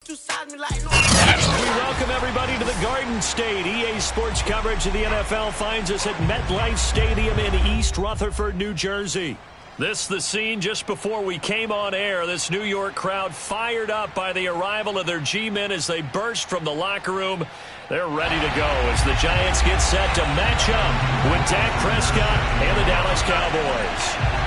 We welcome everybody to the Garden State. EA Sports coverage of the NFL finds us at MetLife Stadium in East Rutherford, New Jersey. This the scene just before we came on air. This New York crowd fired up by the arrival of their G-men as they burst from the locker room. They're ready to go as the Giants get set to match up with Dak Prescott and the Dallas Cowboys.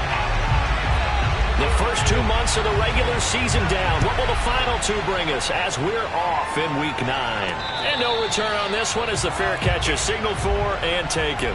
The first 2 months of the regular season down. What will the final two bring us as we're off in Week 9? And no return on this one as the fair catch is signaled for and taken.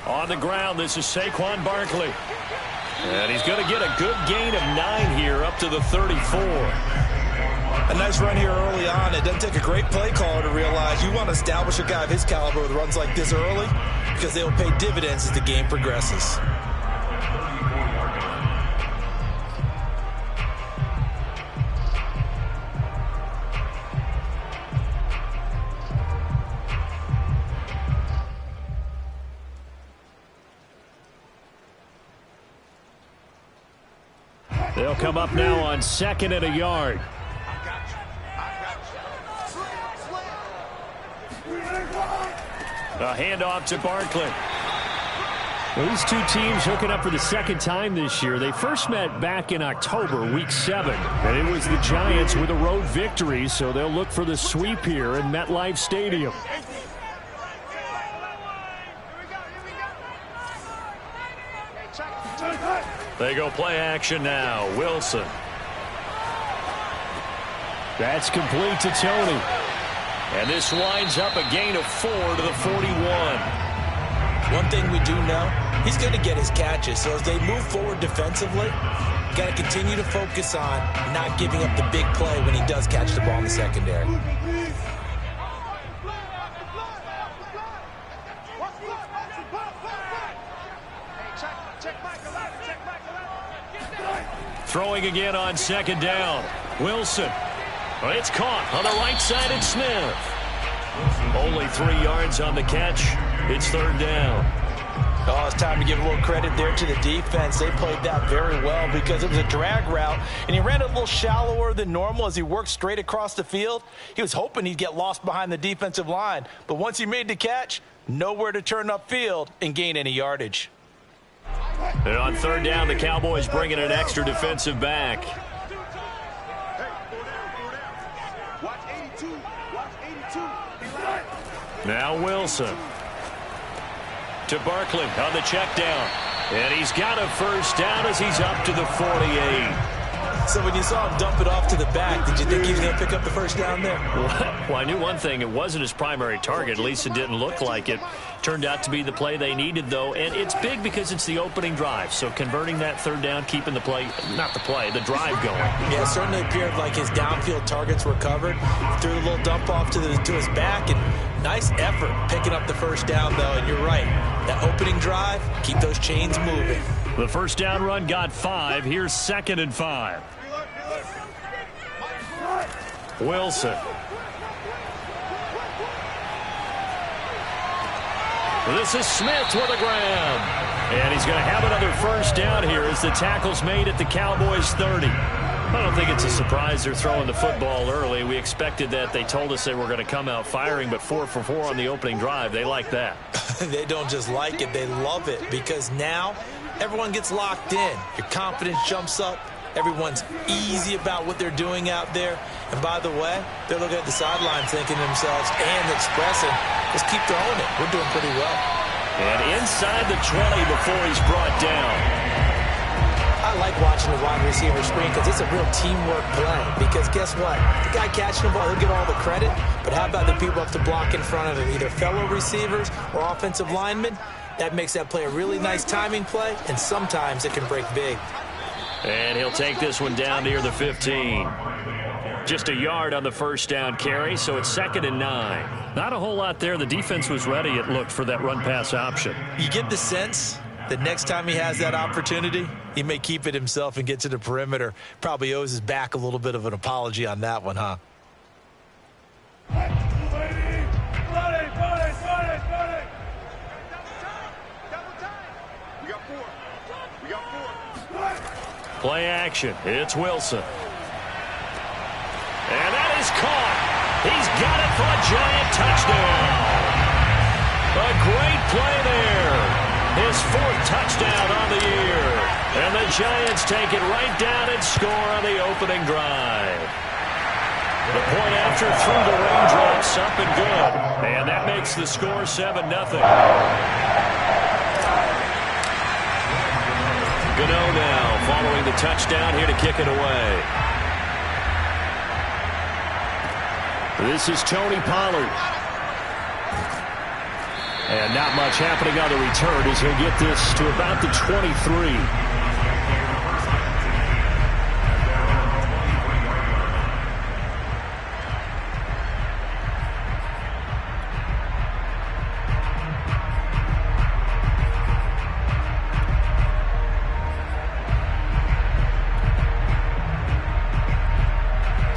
On the ground, this is Saquon Barkley. And he's going to get a good gain of 9 here up to the 34. A nice run here early on. It doesn't take a great play caller to realize you want to establish a guy of his caliber with runs like this early because they will pay dividends as the game progresses. They'll come up now on 2nd and a yard. A handoff to Barkley. Well, these two teams hooking up for the second time this year. They first met back in October, Week 7. And it was the Giants with a road victory, so they'll look for the sweep here in MetLife Stadium. They go play action now. Wilson. That's complete to Tony. And this winds up a gain of 4 to the 41. One thing we do know, he's going to get his catches. So as they move forward defensively, got to continue to focus on not giving up the big play when he does catch the ball in the secondary. Throwing again on 2nd down. Wilson. Well, it's caught on the right side at Smith. Only 3 yards on the catch. It's 3rd down. Oh, it's time to give a little credit there to the defense. They played that very well because it was a drag route, and he ran it a little shallower than normal as he worked straight across the field. He was hoping he'd get lost behind the defensive line, but once he made the catch, nowhere to turn upfield and gain any yardage. And on 3rd down, the Cowboys bring in an extra defensive back. Now Wilson. To Barkley on the check down. And he's got a first down as he's up to the 48. So when you saw him dump it off to the back, did you think he was going to pick up the first down there? Well, I knew one thing. It wasn't his primary target. At least it didn't look like it. Turned out to be the play they needed, though. And it's big because it's the opening drive. So converting that 3rd down, keeping the play, not the play, the drive going. Yeah, it certainly appeared like his downfield targets were covered. Threw a little dump off to his back, and nice effort picking up the first down, though. And you're right. That opening drive, keep those chains moving. The first down run got 5. Here's 2nd and 5. Wilson. This is Smith with a grab. And he's going to have another first down here as the tackle's made at the Cowboys' 30. I don't think it's a surprise they're throwing the football early. We expected that. They told us they were going to come out firing, but 4 for 4 on the opening drive. They like that. They don't just like it. They love it because now everyone gets locked in. Your confidence jumps up. Everyone's easy about what they're doing out there. And by the way, they're looking at the sidelines thinking to themselves and expressing, just keep throwing it. We're doing pretty well. And inside the 20 before he's brought down. I like watching the wide receiver screen because it's a real teamwork play. Because guess what? The guy catching the ball, he'll get all the credit. But how about the people up to block in front of him, either fellow receivers or offensive linemen? That makes that play a really nice timing play, and sometimes it can break big. And he'll take this one down near the 15. Just a yard on the first down carry, so it's 2nd and 9. Not a whole lot there. The defense was ready, it looked, for that run-pass option. You get the sense that next time he has that opportunity, he may keep it himself and get to the perimeter. Probably owes his back a little bit of an apology on that one, huh? Play action. It's Wilson. And that is caught. He's got it for a giant touchdown. A great play there. His 4th touchdown on the year. And the Giants take it right down and score on the opening drive. The point after through the raindrops, up and good. And that makes the score 7-0. Gano now following the touchdown here to kick it away. This is Tony Pollard. And not much happening on the return as he'll get this to about the 23.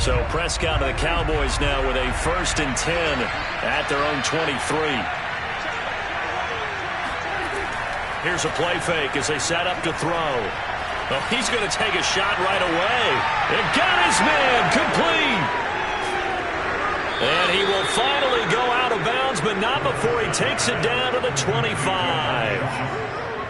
So Prescott and the Cowboys now with a 1st and 10 at their own 23. Here's a play fake as they set up to throw. Oh, he's going to take a shot right away. And got his man complete. And he will finally go out of bounds, but not before he takes it down to the 25.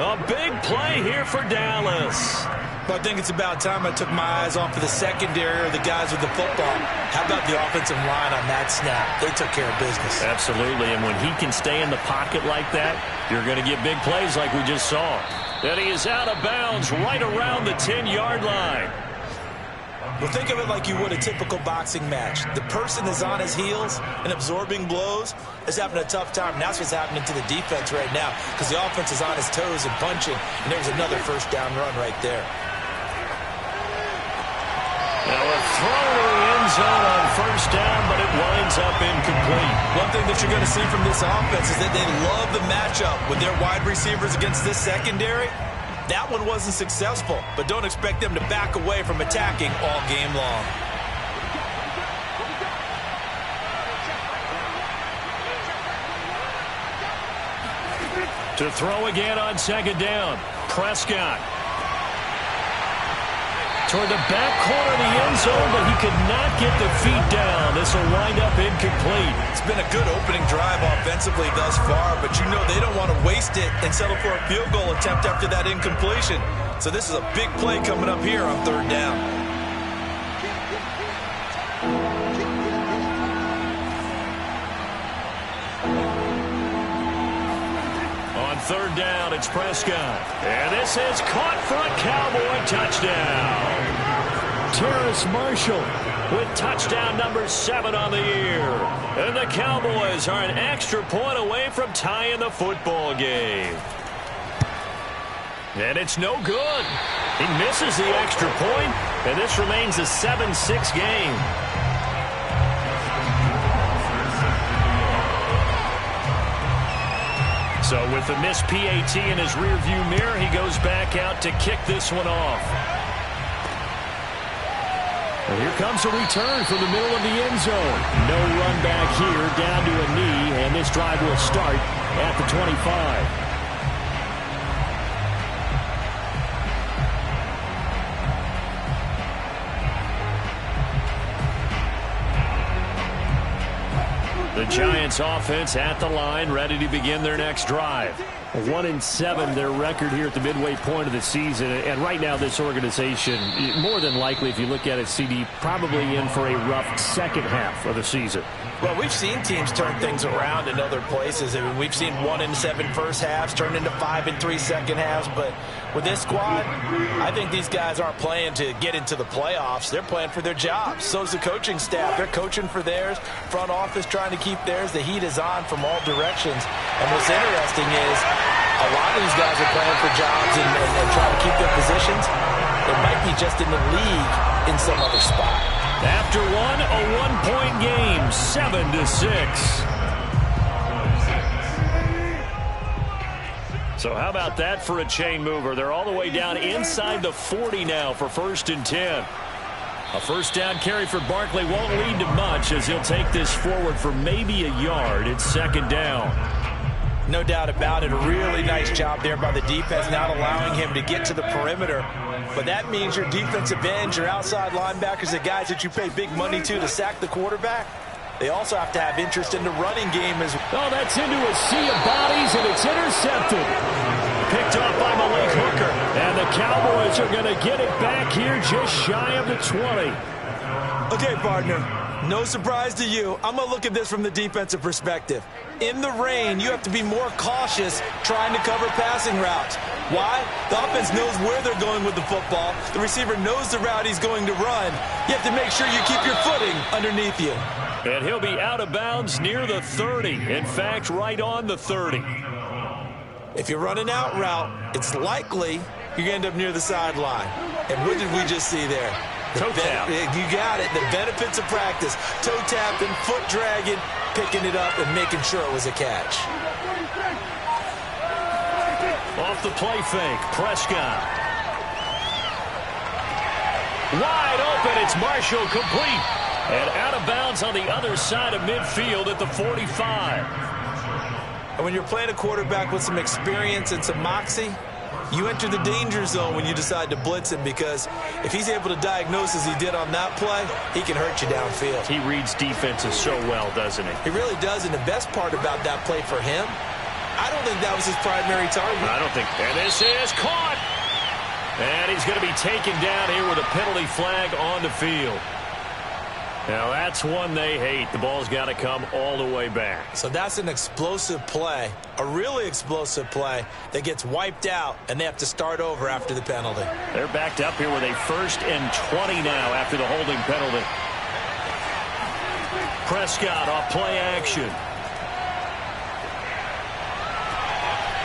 A big play here for Dallas. Well, I think it's about time I took my eyes off of the secondary or the guys with the football. How about the offensive line on that snap? They took care of business. Absolutely, and when he can stay in the pocket like that, you're going to get big plays like we just saw. And he is out of bounds right around the 10-yard line. Well, think of it like you would a typical boxing match. The person is on his heels and absorbing blows is having a tough time. And that's what's happening to the defense right now because the offense is on his toes and punching, and there's another first down run right there. Now a throw to the end zone on first down, but it winds up incomplete. One thing that you're going to see from this offense is that they love the matchup with their wide receivers against this secondary. That one wasn't successful, but don't expect them to back away from attacking all game long. To throw again on 2nd down, Prescott. Toward the back corner of the end zone, but he could not get the feet down. This will wind up incomplete. It's been a good opening drive offensively thus far, but you know they don't want to waste it and settle for a field goal attempt after that incompletion. So this is a big play coming up here on 3rd down. On 3rd down, it's Prescott. And this is caught for a Cowboy touchdown. Terrace Marshall with touchdown number 7 on the year. And the Cowboys are an extra point away from tying the football game. And it's no good. He misses the extra point, and this remains a 7-6 game. So with the missed PAT in his rearview mirror, he goes back out to kick this one off. And here comes a return from the middle of the end zone. No run back here, down to a knee, and this drive will start at the 25. The Giants offense at the line, ready to begin their next drive. 1-7, their record here at the midway point of the season. And right now, this organization, more than likely, if you look at it, CD, probably in for a rough second half of the season. Well, we've seen teams turn things around in other places. I mean, we've seen 1-7 first halves turn into 5-3 second halves. But with this squad, I think these guys aren't playing to get into the playoffs. They're playing for their jobs. So is the coaching staff. They're coaching for theirs. Front office trying to keep theirs. The heat is on from all directions. And what's interesting is a lot of these guys are playing for jobs and trying to keep their positions. It might be just in the league in some other spot. After one, a one-point game, 7-6. So how about that for a chain mover? They're all the way down inside the 40 now for 1st and 10. A first down carry for Barkley won't lead to much as he'll take this forward for maybe a yard. It's 2nd down. No doubt about it. A really nice job there by the defense, not allowing him to get to the perimeter. But that means your defensive ends, your outside linebackers, the guys that you pay big money to sack the quarterback, they also have to have interest in the running game as well. Oh, that's into a sea of bodies, and it's intercepted. Picked off by Malik Hooker. And the Cowboys are going to get it back here just shy of the 20. Okay, partner. No surprise to you. I'm going to look at this from the defensive perspective. In the rain, you have to be more cautious trying to cover passing routes. Why? The offense knows where they're going with the football. The receiver knows the route he's going to run. You have to make sure you keep your footing underneath you. And he'll be out of bounds near the 30. In fact, right on the 30. If you run an out route, it's likely you're going to end up near the sideline. And what did we just see there? Toe tap. You got it. The benefits of practice. Toe tapping, foot dragging, picking it up, and making sure it was a catch. Off the play fake, Prescott. Wide open, it's Marshall, complete. And out of bounds on the other side of midfield at the 45. And when you're playing a quarterback with some experience and some moxie, you enter the danger zone when you decide to blitz him, because if he's able to diagnose as he did on that play, he can hurt you downfield. He reads defenses so well, doesn't he? He really does, and the best part about that play for him, I don't think that was his primary target. I don't think. And this is caught. And he's going to be taken down here with a penalty flag on the field. Now, that's one they hate. The ball's got to come all the way back. So that's an explosive play, a really explosive play that gets wiped out, and they have to start over after the penalty. They're backed up here with a 1st and 20 now after the holding penalty. Prescott off play action.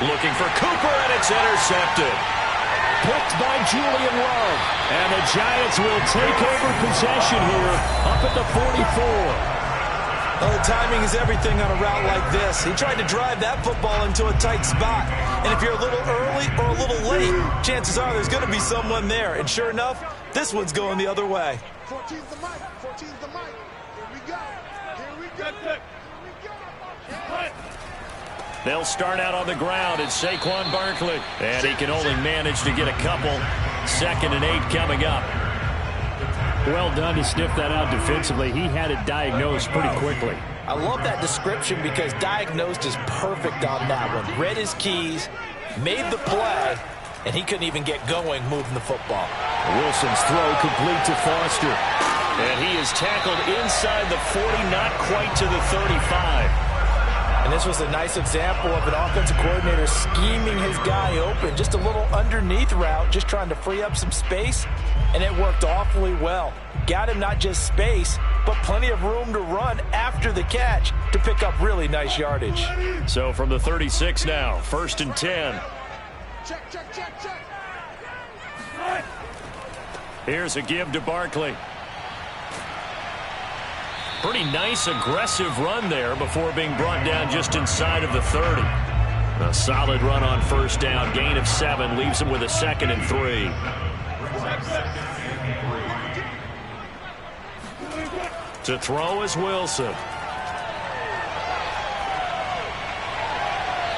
Looking for Cooper, and it's intercepted. Picked by Julian Love. And the Giants will take over possession here up at the 44. Well, the timing is everything on a route like this. He tried to drive that football into a tight spot. And if you're a little early or a little late, chances are there's going to be someone there. And sure enough, this one's going the other way. 14's the mic. 14's the mic. Here we go. Here we go. Here we go. They'll start out on the ground. It's Saquon Barkley. And he can only manage to get a couple. 2nd and 8 coming up. Well done to sniff that out defensively. He had it diagnosed pretty quickly. I love that description because diagnosed is perfect on that one. Read his keys, made the play, and he couldn't even get going moving the football. Wilson's throw complete to Foster. And he is tackled inside the 40, not quite to the 35. And this was a nice example of an offensive coordinator scheming his guy open. Just a little underneath route, just trying to free up some space, and it worked awfully well. Got him not just space, but plenty of room to run after the catch to pick up really nice yardage. So from the 36 now, 1st and 10. Check, check, check, check. Here's a give to Barkley. Pretty nice, aggressive run there before being brought down just inside of the 30. A solid run on 1st down. Gain of 7 leaves him with a 2nd and 3. To throw is Wilson.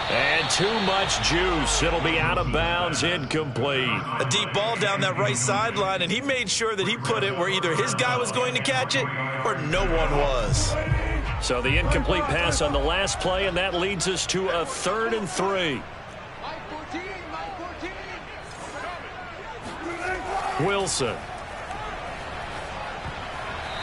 And too much juice. It'll be out of bounds, incomplete. A deep ball down that right sideline, and he made sure that he put it where either his guy was going to catch it or no one was. So the incomplete pass on the last play, and that leads us to a 3rd and 3. Wilson.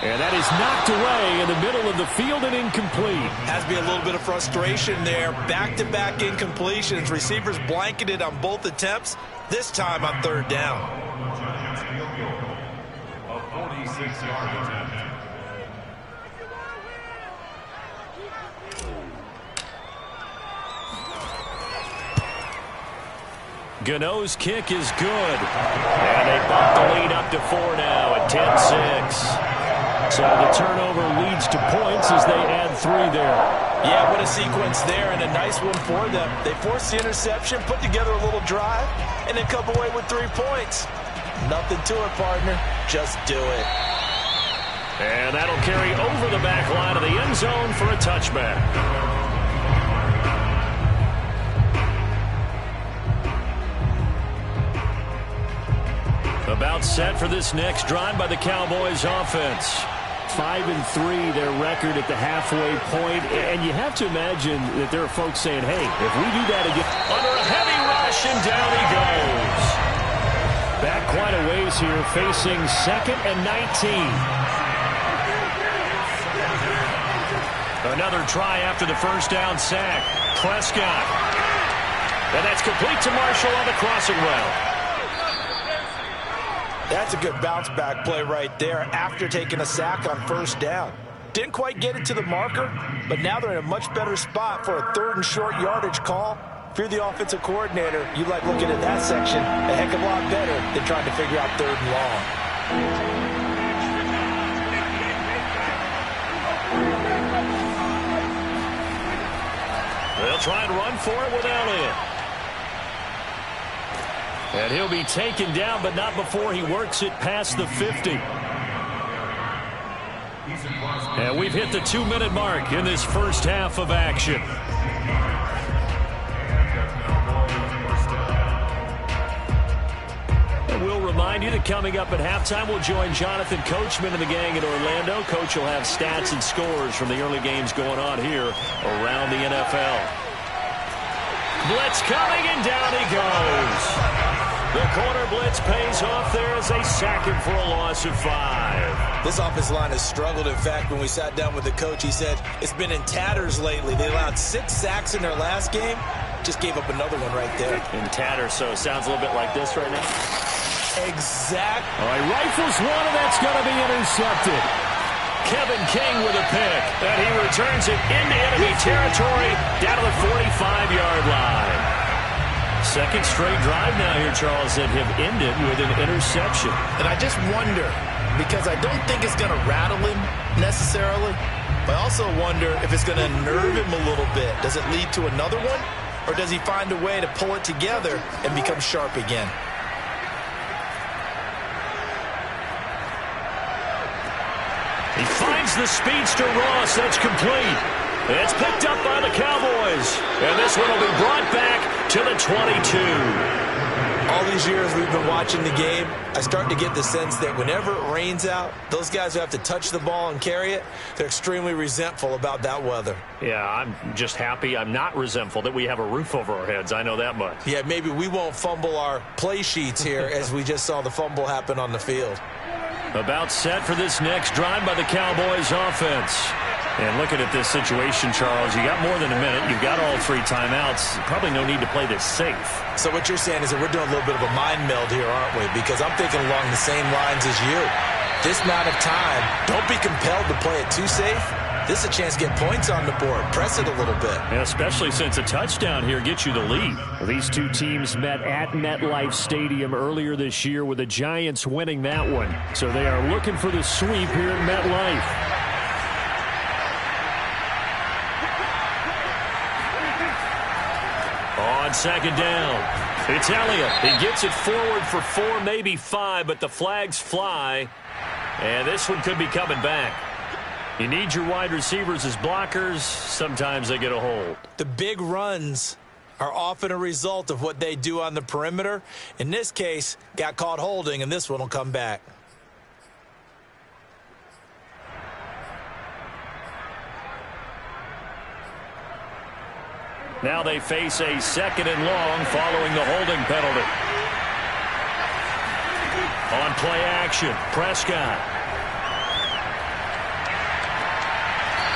And that is knocked away in the middle of the field and incomplete. Has to be a little bit of frustration there. Back-to-back incompletions. Receivers blanketed on both attempts, this time on 3rd down. A 46-yard attempt. Gano's kick is good. And they bump the lead up to 4 now at 10-6. So the turnover leads to points as they add 3 there. Yeah, what a sequence there, and a nice one for them. They forced the interception, put together a little drive, and then come away with 3 points. Nothing to it, partner. Just do it. And that'll carry over the back line of the end zone for a touchback. About set for this next drive by the Cowboys offense. 5-3 their record at the halfway point, and you have to imagine that there are folks saying, hey, if we do that again, under a heavy rush, and down he goes. Back quite a ways here, facing 2nd and 19. Another try after the first down sack. Prescott. And that's complete to Marshall on the crossing route. That's a good bounce-back play right there after taking a sack on first down. Didn't quite get it to the marker, but now they're in a much better spot for a 3rd and short yardage call. If you're the offensive coordinator, you like looking at that section a heck of a lot better than trying to figure out 3rd and long. They'll try and run for it with Elliott. And he'll be taken down, but not before he works it past the 50. And we've hit the 2-minute mark in this first half of action. And we'll remind you that coming up at halftime, we'll join Jonathan Coachman and the gang in Orlando. Coach will have stats and scores from the early games going on here around the NFL. Blitz coming, and down he goes. The corner blitz pays off there as they sack him for a loss of 5. This offensive line has struggled. In fact, when we sat down with the coach, he said it's been in tatters lately. They allowed 6 sacks in their last game. Just gave up another one right there. In tatters, so it sounds a little bit like this right now. Exactly. All right, rifles one, and that's going to be intercepted. Kevin King with a pick, and he returns it into enemy territory down to the 45-yard line. Second straight drive now here, Charles, that have ended with an interception. And I just wonder, because I don't think it's going to rattle him necessarily, but I also wonder if it's going to nerve him a little bit. Does it lead to another one, or does he find a way to pull it together and become sharp again? He finds the speedster Ross. That's complete. It's picked up by the Cowboys. And this one will be brought back to the 22. All these years we've been watching the game, I start to get the sense that whenever it rains out, those guys who have to touch the ball and carry it, they're extremely resentful about that weather. Yeah, I'm just happy I'm not resentful that we have a roof over our heads. I know that much. Yeah, maybe we won't fumble our play sheets here as we just saw the fumble happen on the field. About set for this next drive by the Cowboys offense. And looking at this situation, Charles, you got more than a minute. You've got all 3 timeouts. Probably no need to play this safe. So what you're saying is that we're doing a little bit of a mind meld here, aren't we? Because I'm thinking along the same lines as you. This amount of time, don't be compelled to play it too safe. This is a chance to get points on the board. Press it a little bit. Yeah, especially since a touchdown here gets you the lead. These two teams met at MetLife Stadium earlier this year with the Giants winning that one. So they are looking for the sweep here at MetLife. On second down, it's Elliott. He gets it forward for 4, maybe 5, but the flags fly. And this one could be coming back. You need your wide receivers as blockers. Sometimes they get a hold. The big runs are often a result of what they do on the perimeter. In this case, got caught holding, and this one will come back. Now they face a 2nd and long following the holding penalty. On play action, Prescott.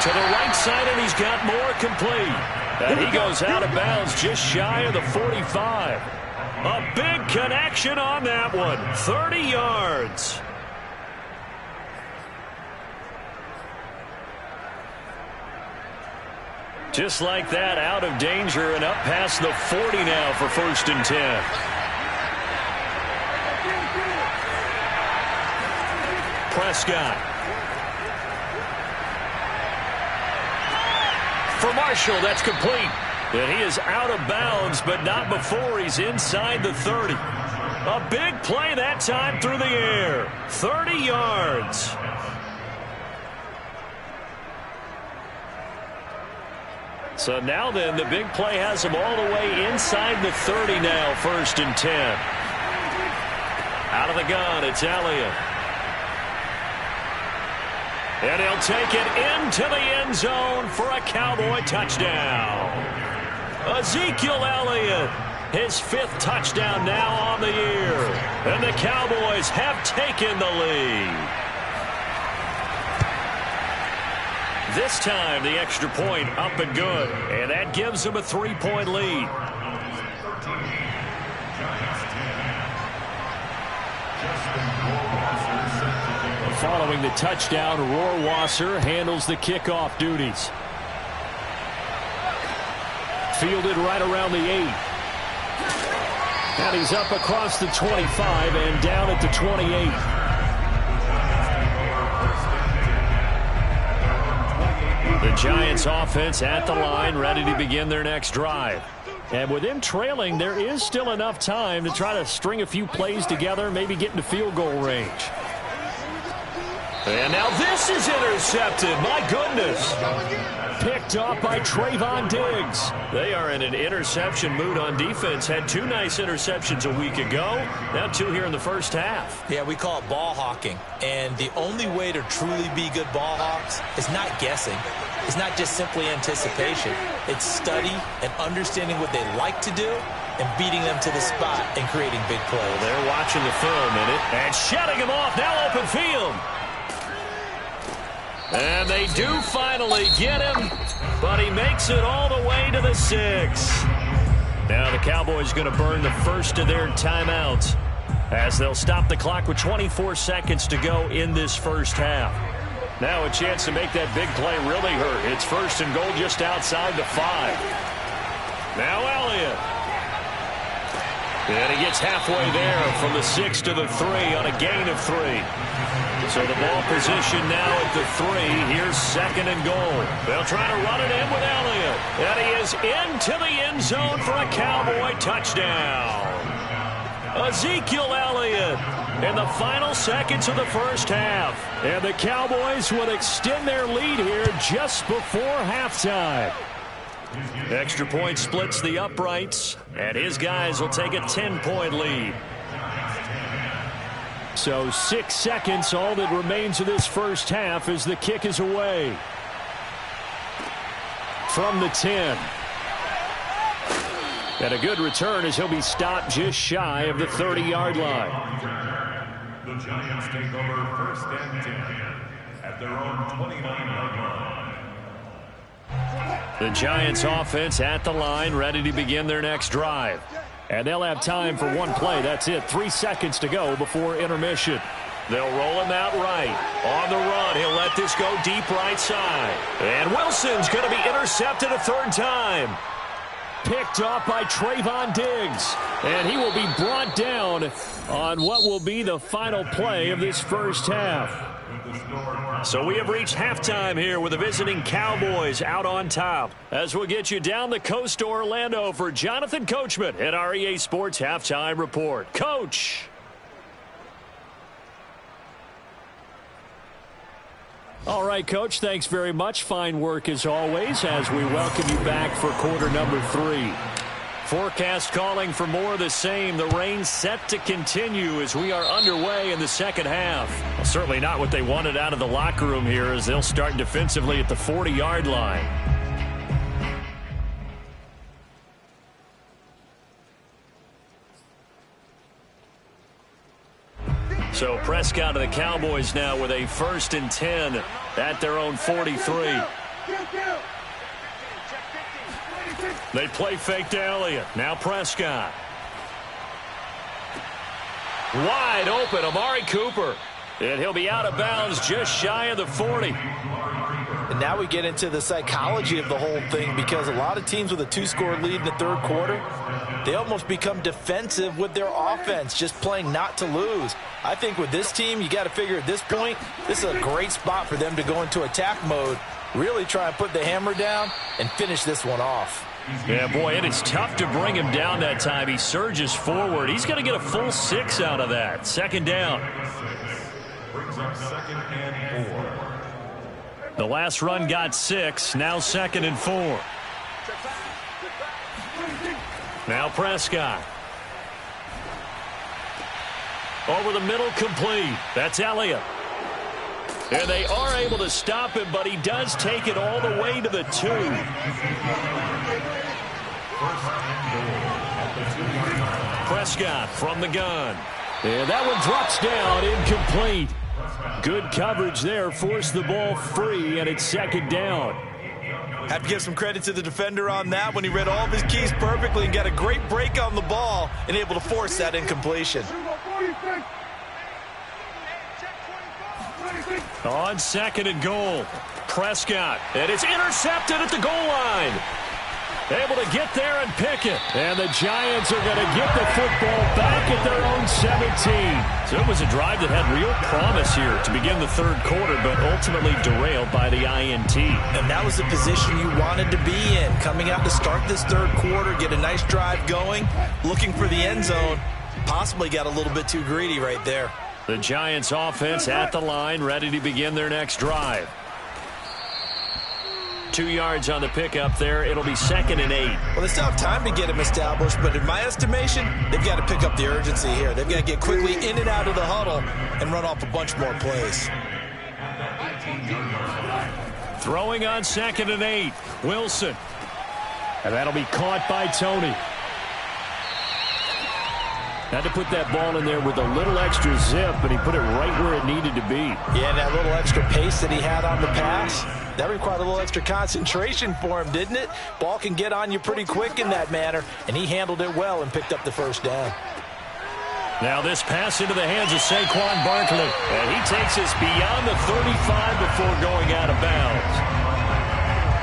To the right side, and he's got more complete. And he goes out of bounds just shy of the 45. A big connection on that one. 30 yards. Just like that, out of danger and up past the 40 now for 1st and 10. Prescott. For Marshall, that's complete. And he is out of bounds, but not before he's inside the 30. A big play that time through the air. 30 yards. So now then, the big play has him all the way inside the 30 now, 1st and 10. Out of the gun, it's Elliott. And he'll take it into the end zone for a Cowboy touchdown. Ezekiel Elliott, his 5th touchdown now on the year. And the Cowboys have taken the lead. This time, the extra point up and good. And that gives them a 3-point lead. Following the touchdown, Rohrwasser handles the kickoff duties. Fielded right around the 8. And he's up across the 25 and down at the 28. The Giants offense at the line, ready to begin their next drive. And with them trailing, there is still enough time to try to string a few plays together, maybe get into field goal range. And now this is intercepted. My goodness. Picked off by Trayvon Diggs. They are in an interception mood on defense. Had 2 nice interceptions a week ago. Now 2 here in the first half. Yeah, we call it ball hawking. And the only way to truly be good ball hawks is not guessing. It's not just simply anticipation. It's study and understanding what they like to do and beating them to the spot and creating big plays. Well, they're watching the film in it and shutting him off. Now open field. And they do finally get him, but he makes it all the way to the 6. Now the Cowboys going to burn the first of their timeouts as they'll stop the clock with 24 seconds to go in this first half. Now a chance to make that big play really hurt. It's 1st and goal just outside the 5. Now Elliott. And he gets halfway there from the 6 to the 3 on a gain of 3. So the ball position now at the 3. Here's 2nd and goal. They'll try to run it in with Elliott. And he is into the end zone for a Cowboy touchdown. Ezekiel Elliott in the final seconds of the first half. And the Cowboys will extend their lead here just before halftime. Extra point splits the uprights, and his guys will take a 10-point lead. So 6 seconds, all that remains of this first half as the kick is away. From the 10. And a good return as he'll be stopped just shy of the 30-yard line. The Giants take over 1st and 10 at their own 29-yard line. The Giants offense at the line, ready to begin their next drive. And they'll have time for one play. That's it. 3 seconds to go before intermission. They'll roll him out right. On the run, he'll let this go deep right side. And Wilson's going to be intercepted a 3rd time. Picked off by Trayvon Diggs. And he will be brought down on what will be the final play of this first half. So we have reached halftime here with the visiting Cowboys out on top. As we'll get you down the coast to Orlando for Jonathan Coachman at our EA Sports Halftime Report. Coach. All right, Coach, thanks very much. Fine work as always as we welcome you back for quarter number 3. Forecast calling for more of the same. The rain set to continue as we are underway in the second half. Well, certainly not what they wanted out of the locker room here as they'll start defensively at the 40-yard line. So Prescott of the Cowboys now with a 1st and 10 at their own 43. They play fake to Elliott. Now Prescott. Wide open, Amari Cooper. And he'll be out of bounds just shy of the 40. And now we get into the psychology of the whole thing, because a lot of teams with a 2-score lead in the third quarter, they almost become defensive with their offense, just playing not to lose. I think with this team, you got to figure at this point, this is a great spot for them to go into attack mode, really try and put the hammer down and finish this one off. Yeah, boy, and it's tough to bring him down that time. He surges forward. He's going to get a full 6 out of that. Second down. Brings up 2nd and 4. The last run got 6. Now 2nd and 4. Now Prescott. Over the middle, complete. That's Elliott. And they are able to stop him, but he does take it all the way to the 2. Prescott from the gun. And that one drops down, incomplete. Good coverage there, forced the ball free, and it's 2nd down. Have to give some credit to the defender on that when he read all of his keys perfectly and got a great break on the ball and able to force that incompletion. On 2nd and goal, Prescott, and it's intercepted at the goal line. Able to get there and pick it. And the Giants are going to get the football back at their own 17. So it was a drive that had real promise here to begin the third quarter, but ultimately derailed by the INT. And that was the position you wanted to be in. Coming out to start this third quarter, get a nice drive going, looking for the end zone. Possibly got a little bit too greedy right there. The Giants offense at the line, ready to begin their next drive. 2 yards on the pickup there. It'll be 2nd and 8. Well, they still have time to get him established, but in my estimation, they've got to pick up the urgency here. They've got to get quickly in and out of the huddle and run off a bunch more plays. Throwing on 2nd and 8. Wilson. And that'll be caught by Tony. Had to put that ball in there with a little extra zip, and he put it right where it needed to be. Yeah, and that little extra pace that he had on the pass, that required a little extra concentration for him, didn't it? Ball can get on you pretty quick in that manner, and he handled it well and picked up the first down. Now this pass into the hands of Saquon Barkley, and he takes us beyond the 35 before going out of bounds.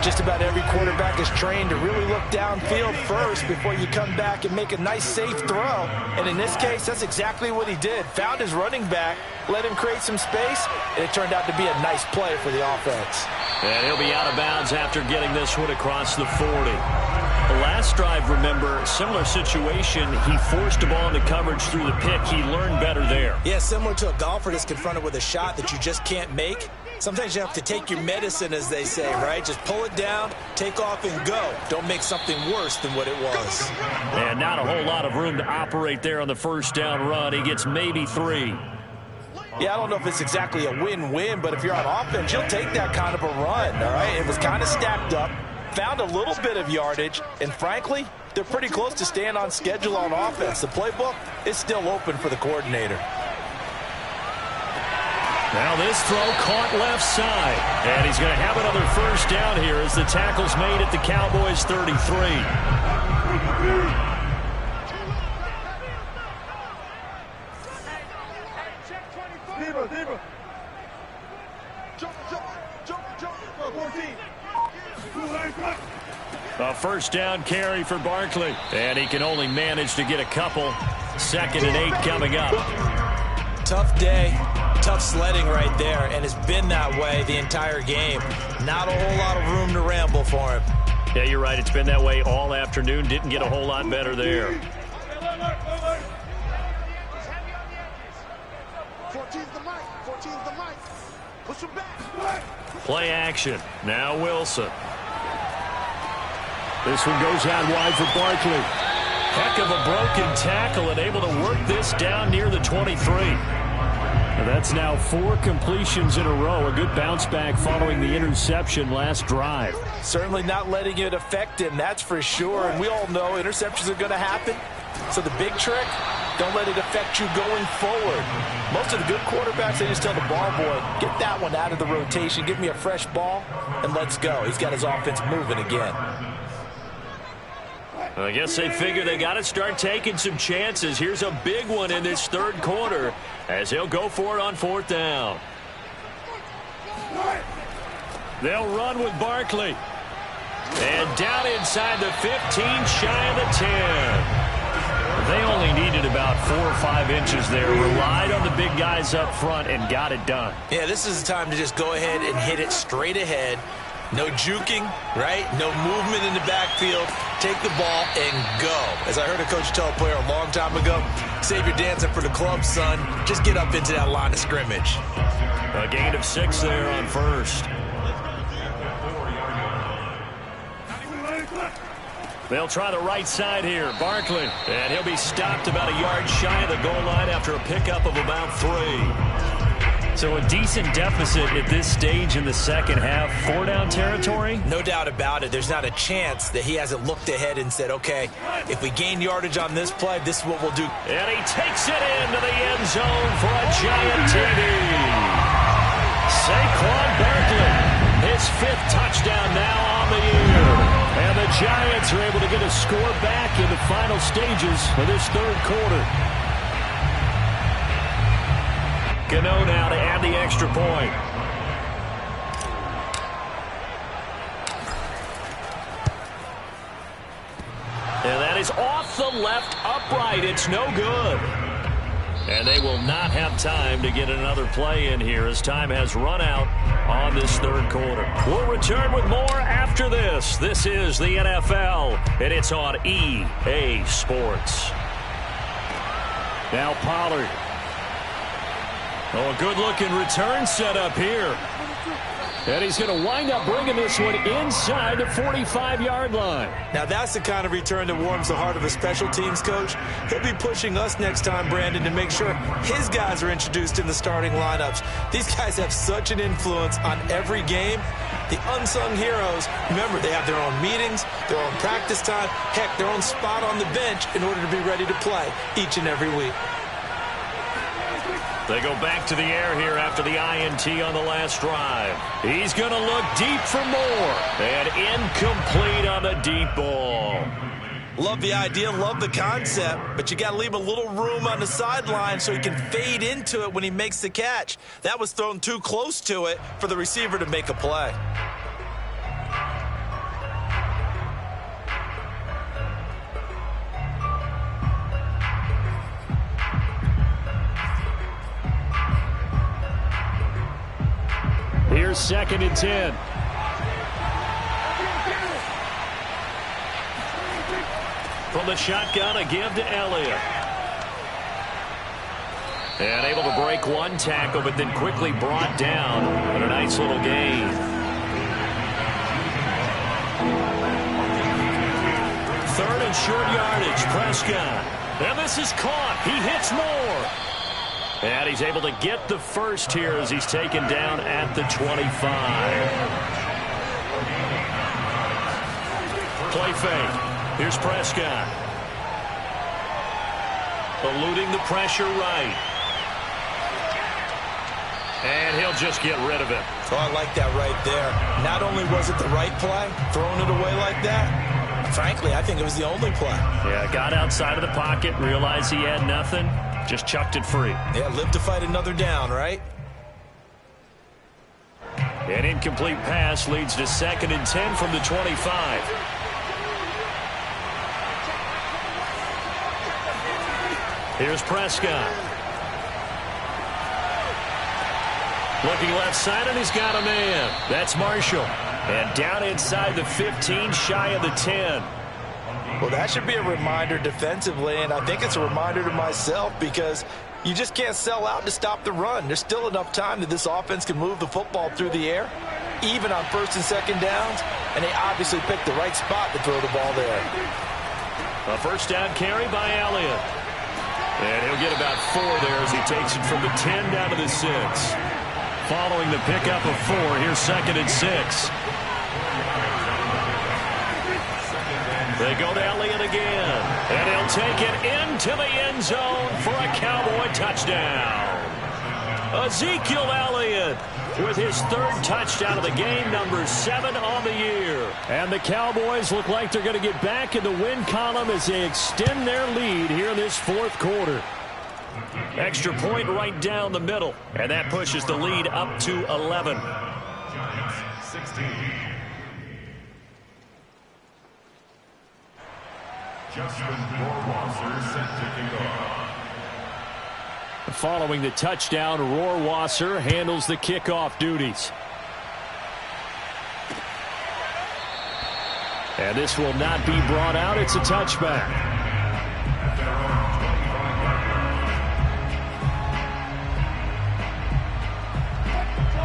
Just about every quarterback is trained to really look downfield first before you come back and make a nice, safe throw. And in this case, that's exactly what he did. Found his running back, let him create some space, and it turned out to be a nice play for the offense. And he'll be out of bounds after getting this one across the 40. The last drive, remember, similar situation. He forced the ball into coverage through the pick. He learned better there. Yeah, similar to a golfer that's confronted with a shot that you just can't make. Sometimes you have to take your medicine, as they say, right? Just pull it down, take off, and go. Don't make something worse than what it was. And not a whole lot of room to operate there on the first down run. He gets maybe 3. Yeah, I don't know if it's exactly a win-win, but if you're on offense, you'll take that kind of a run, all right? It was kind of stacked up, found a little bit of yardage, and frankly, they're pretty close to staying on schedule on offense. The playbook is still open for the coordinator. Now this throw caught left side. And he's going to have another first down here as the tackle's made at the Cowboys' 33. A first down carry for Barkley. And he can only manage to get a couple. 2nd and 8 coming up. Tough day. Tough sledding right there, and it's been that way the entire game. Not a whole lot of room to ramble for him. Yeah, you're right. It's been that way all afternoon. Didn't get a whole lot better there. 14's the mic. 14's the mic. Push him back. Play action. Now Wilson. This one goes out wide for Barkley. Heck of a broken tackle and able to work this down near the 23. That's now 4 completions in a row. A good bounce back following the interception last drive. Certainly not letting it affect him, that's for sure. And we all know interceptions are going to happen. So the big trick, don't let it affect you going forward. Most of the good quarterbacks, they just tell the ball boy, get that one out of the rotation, give me a fresh ball, and let's go. He's got his offense moving again. I guess they figure they got to start taking some chances. Here's a big one in this third quarter as he'll go for it on 4th down. They'll run with Barkley. And down inside the 15, shy of the 10. They only needed about 4 or 5 inches there. Relied on the big guys up front and got it done. Yeah, this is the time to just go ahead and hit it straight ahead. No juking, right? No movement in the backfield. Take the ball and go. As I heard a coach tell a player a long time ago, save your dancing for the club, son. Just get up into that line of scrimmage. A gain of 6 there on first. They'll try the right side here. Barkley. And he'll be stopped about a yard shy of the goal line after a pickup of about 3. So a decent deficit at this stage in the second half. 4-down territory? No doubt about it. There's not a chance that he hasn't looked ahead and said, okay, if we gain yardage on this play, this is what we'll do. And he takes it into the end zone for a giant TD. Saquon Barkley, his 5th touchdown now on the year. And the Giants are able to get a score back in the final stages of this third quarter. Gano now to add the extra point. And that is off the left upright. It's no good. And they will not have time to get another play in here as time has run out on this third quarter. We'll return with more after this. This is the NFL, and it's on EA Sports. Now Pollard. Oh, a good-looking return setup here. And he's going to wind up bringing this one inside the 45-yard line. Now, that's the kind of return that warms the heart of a special teams coach. He'll be pushing us next time, Brandon, to make sure his guys are introduced in the starting lineups. These guys have such an influence on every game. The unsung heroes, remember, they have their own meetings, their own practice time, heck, their own spot on the bench in order to be ready to play each and every week. They go back to the air here after the INT on the last drive. He's going to look deep for more. And incomplete on the deep ball. Love the idea, love the concept, but you got to leave a little room on the sideline so he can fade into it when he makes the catch. That was thrown too close to it for the receiver to make a play. Here's 2nd and 10. From the shotgun, a give to Elliott. And able to break one tackle, but then quickly brought down on a nice little gain. Third and short yardage, Prescott. And this is caught. He hits more. And he's able to get the first here as he's taken down at the 25. Play fake. Here's Prescott. Eluding the pressure right. And he'll just get rid of it. Oh, I like that right there. Not only was it the right play, throwing it away like that, frankly, I think it was the only play. Yeah, got outside of the pocket, realized he had nothing. Just chucked it free. Yeah, live to fight another down, right? An incomplete pass leads to 2nd and 10 from the 25. Here's Prescott. Looking left side, and he's got a man. That's Marshall. And down inside the 15, shy of the 10. Well, that should be a reminder defensively, and I think it's a reminder to myself because you just can't sell out to stop the run. There's still enough time that this offense can move the football through the air, even on 1st and 2nd downs, and they obviously picked the right spot to throw the ball there. A first down carry by Elliott. And he'll get about 4 there as he takes it from the 10 down to the 6. Following the pickup of 4, here's 2nd and 6. They go to Elliott again. And he'll take it into the end zone for a Cowboy touchdown. Ezekiel Elliott with his 3rd touchdown of the game, number 7 on the year. And the Cowboys look like they're going to get back in the win column as they extend their lead here in this 4th quarter. Extra point right down the middle. And that pushes the lead up to 11. 16. Justin Rohrwasser set to kick off. Following the touchdown, Rohrwasser handles the kickoff duties. And this will not be brought out. It's a touchback.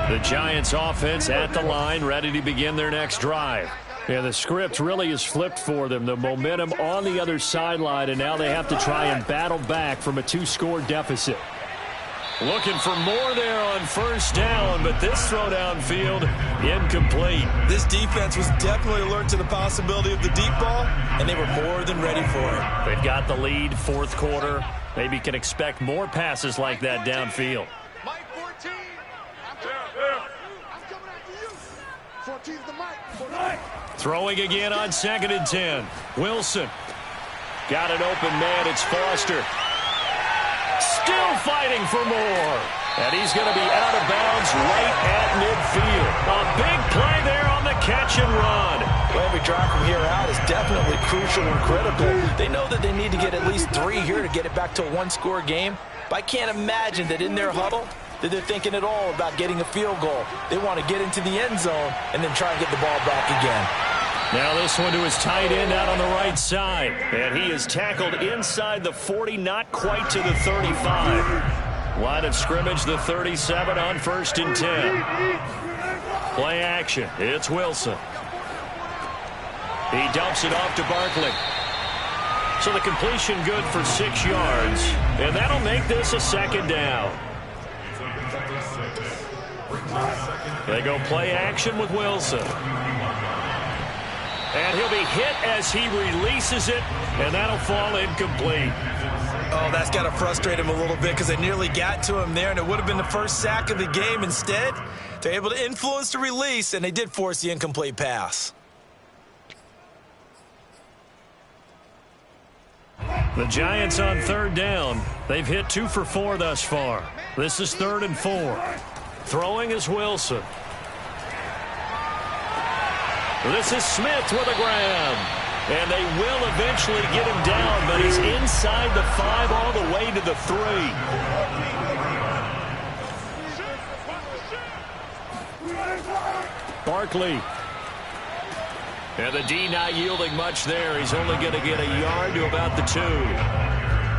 The Giants offense at the line, ready to begin their next drive. Yeah, the script really is flipped for them. The momentum on the other sideline, and now they have to try and battle back from a 2-score deficit. Looking for more there on first down, but this throw downfield incomplete. This defense was definitely alert to the possibility of the deep ball, and they were more than ready for it. They've got the lead, fourth quarter. Maybe can expect more passes like that downfield. Mike 14. I'm coming after you. 14's the Mike. Throwing again on 2nd and 10. Wilson. Got an open man. It's Foster. Still fighting for more. And he's going to be out of bounds right at midfield. A big play there on the catch and run. Well, every drive from here out is definitely crucial and critical. They know that they need to get at least 3 here to get it back to a 1-score game. But I can't imagine that in their huddle that they're thinking at all about getting a field goal. They want to get into the end zone and then try and get the ball back again. Now this one to his tight end out on the right side. And he is tackled inside the 40, not quite to the 35. Line of scrimmage, the 37 on 1st and 10. Play action. It's Wilson. He dumps it off to Barkley. So the completion good for 6 yards. And that'll make this a 2nd down. They go play action with Wilson. And he'll be hit as he releases it, and that'll fall incomplete. Oh, that's got to frustrate him a little bit because they nearly got to him there, and it would have been the first sack of the game. Instead, they're able to influence the release, and they did force the incomplete pass. The Giants on 3rd down. They've hit 2 for 4 thus far. This is 3rd and 4. Throwing is Wilson. This is Smith with a grab. And they will eventually get him down, but he's inside the 5 all the way to the 3. Barkley. And the D not yielding much there. He's only going to get a yard to about the 2.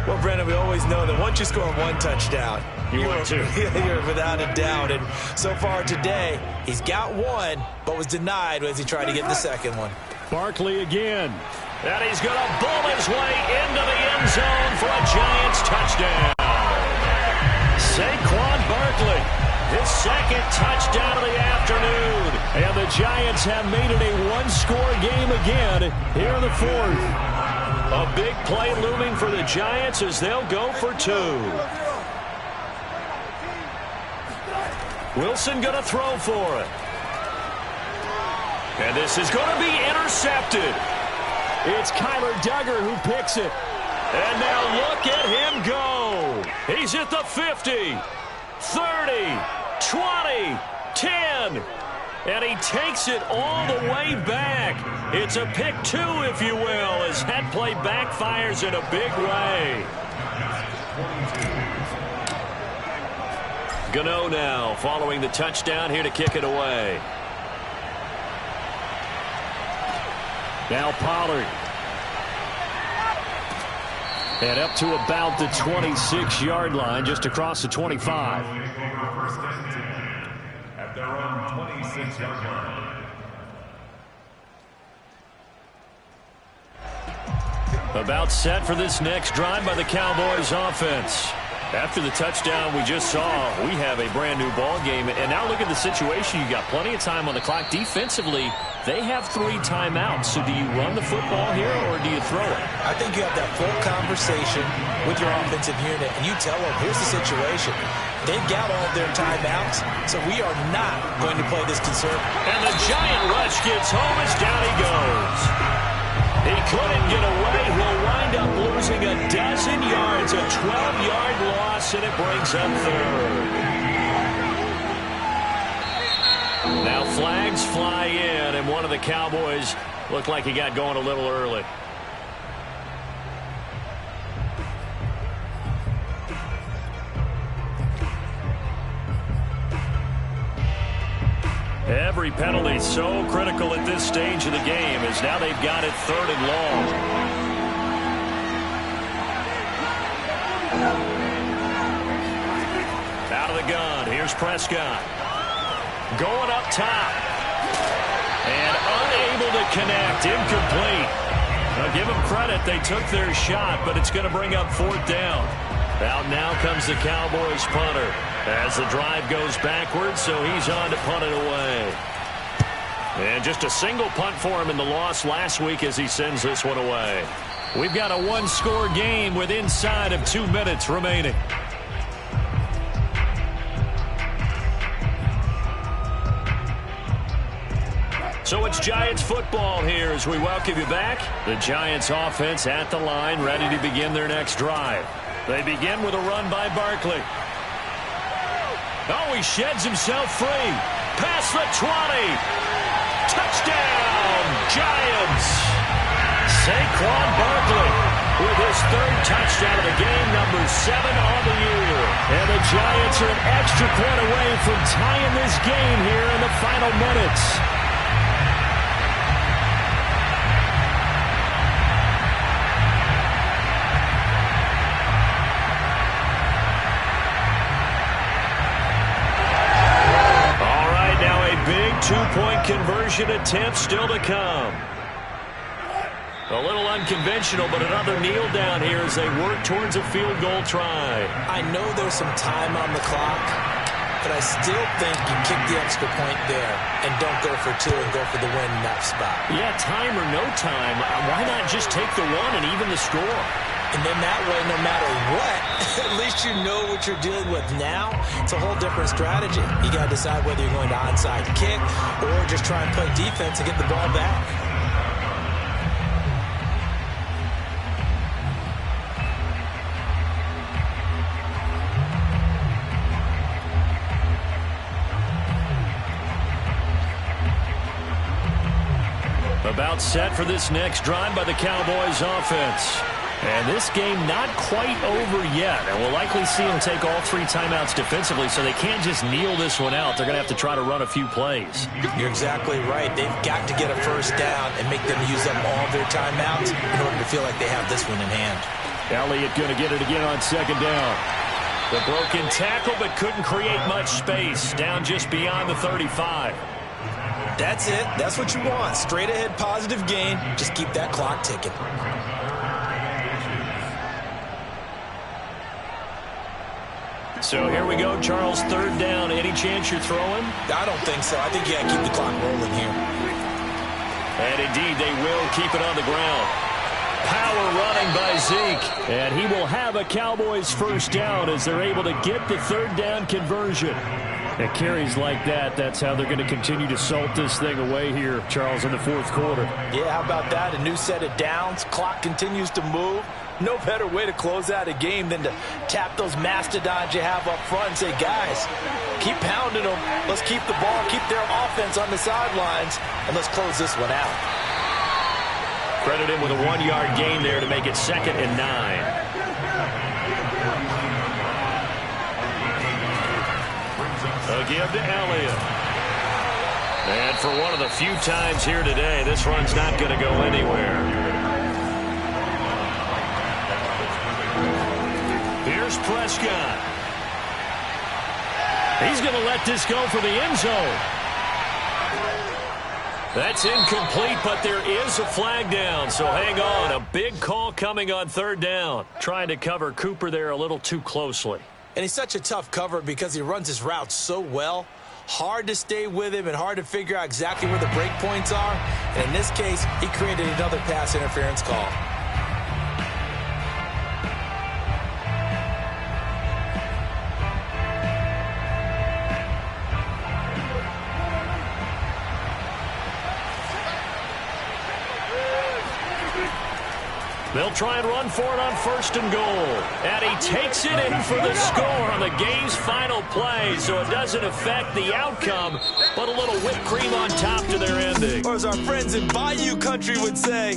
Well, Brendan, we always know that once you score 1 touchdown, you're without a doubt. And so far today, he's got 1, but was denied as he tried to get the 2nd one. Barkley again. And he's going to bull his way into the end zone for a Giants touchdown. Saquon Barkley, his 2nd touchdown of the afternoon. And the Giants have made it a 1-score game again here in the 4th. A big play looming for the Giants as they'll go for 2. Wilson going to throw for it. And this is going to be intercepted. It's Kyler Duggar who picks it. And now look at him go. He's at the 50, 30, 20, 10. And he takes it all the way back. It's a pick 2, if you will, as that play backfires in a big way. Gano now following the touchdown here to kick it away. Now Pollard. And up to about the 26-yard line, just across the 25. At their own 26-yard line. About set for this next drive by the Cowboys offense. After the touchdown we just saw, we have a brand new ball game. And now look at the situation. You got plenty of time on the clock. Defensively, they have 3 timeouts. So do you run the football here or do you throw it? I think you have that full conversation with your offensive unit, and you tell them, here's the situation. They've got all of their timeouts, so we are not going to play this conservative. And the giant rush gets home as down he goes. He couldn't get away. He'll wind up losing a dozen yards, a 12-yard loss, and it brings up 3rd. Now Flags fly in, and one of the Cowboys looked like he got going a little early. Every penalty so critical at this stage of the game, as now they've got it 3rd and long. Out of the gun, here's Prescott. Going up top. And unable to connect, incomplete. Now give them credit, they took their shot, but it's going to bring up 4th down. Out now comes the Cowboys punter as the drive goes backwards, so he's on to punt it away. And just a single punt for him in the loss last week as he sends this one away. We've got a 1-score game with inside of 2 minutes remaining. So it's Giants football here as we welcome you back. The Giants offense at the line, ready to begin their next drive. They begin with a run by Barkley. Oh, he sheds himself free. Past the 20. Touchdown, Giants. Saquon Barkley with his 3rd touchdown of the game, number 7 on the year. And the Giants are an extra point away from tying this game here in the final minutes. Big 2-point conversion attempt still to come. A little unconventional, but another kneel down here as they work towards a field goal try. I know there's some time on the clock, but I still think you kick the extra point there and don't go for 2 and go for the win in that spot. Yeah, time or no time, why not just take the 1 and even the score? And then that way, no matter what, at least you know what you're dealing with now. It's a whole different strategy. You got to decide whether you're going to onside kick or just try and play defense and get the ball back. About set for this next drive by the Cowboys offense. And this game not quite over yet. And we'll likely see them take all 3 timeouts defensively, so they can't just kneel this one out. They're going to have to try to run a few plays. You're exactly right. They've got to get a 1st down and make them use up all their timeouts in order to feel like they have this one in hand. Elliott going to get it again on 2nd down. The broken tackle, but couldn't create much space. Down just beyond the 35. That's it. That's what you want. Straight ahead positive gain. Just keep that clock ticking. So here we go, Charles, 3rd down. Any chance you're throwing? I don't think so. I think you got to keep the clock rolling here. And indeed, they will keep it on the ground. Power running by Zeke. And he will have a Cowboys 1st down as they're able to get the 3rd down conversion. At carries like that, that's how they're going to continue to salt this thing away here, Charles, in the 4th quarter. Yeah, how about that? A new set of downs. Clock continues to move. No better way to close out a game than to tap those mastodons you have up front and say, guys, keep pounding them. Let's keep the ball, keep their offense on the sidelines, and let's close this one out. Credit him with a 1-yard gain there to make it 2nd and 9. A give to Elliott. And for one of the few times here today, this run's not going to go anywhere. Here's Prescott. He's going to let this go for the end zone. That's incomplete, but there is a flag down, so hang on. A big call coming on 3rd down. Trying to cover Cooper there a little too closely. And he's such a tough cover because he runs his route so well. Hard to stay with him and hard to figure out exactly where the break points are. And in this case, he created another pass interference call. They'll try and run for it on 1st and goal. And he takes it in for the score on the game's final play, so it doesn't affect the outcome, but a little whipped cream on top to their ending. Or as our friends in Bayou Country would say,